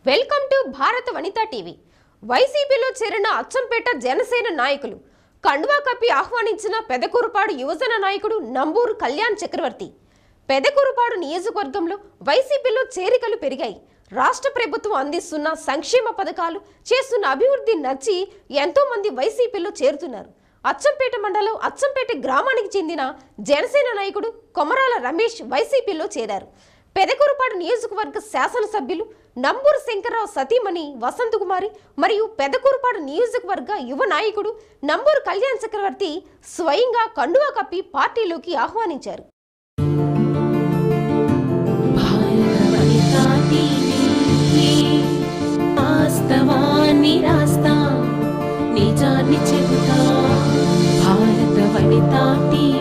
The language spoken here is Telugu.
వెల్కమ్ టు భారత వనితా టీవీ. వైసీపీలో చేరిన అచ్చంపేట జనసేన నాయకులు కండువా కప్పి ఆహ్వానించిన పెదకూరుపాడు యువజన నాయకుడు నంబూరు కళ్యాణ్ చక్రవర్తి. పెదకూరుపాడు నియోజకవర్గంలో వైసీపీలో చేరికలు పెరిగాయి. రాష్ట్ర ప్రభుత్వం అందిస్తున్న సంక్షేమ పథకాలు, చేస్తున్న అభివృద్ధి నచ్చి ఎంతో మంది వైసీపీలో చేరుతున్నారు. అచ్చంపేట మండలం అచ్చంపేట గ్రామానికి చెందిన జనసేన నాయకుడు కొమరాల రమేష్ వైసీపీలో చేరారు. పెదకూరుపాడు నియోజకవర్గ శాసనసభ్యులు నంబూరు శంకర్రావు సతీమణి వసంత కుమారి మరియు పెదకూరుపాడు నియోజకవర్గ యువ నాయకుడు నంబూరు కళ్యాణ్ చక్రవర్తి స్వయంగా కండువా కప్పి పార్టీలోకి ఆహ్వానించారు. నిజాన్ని చెబుతా భారత వనితా టీవీ.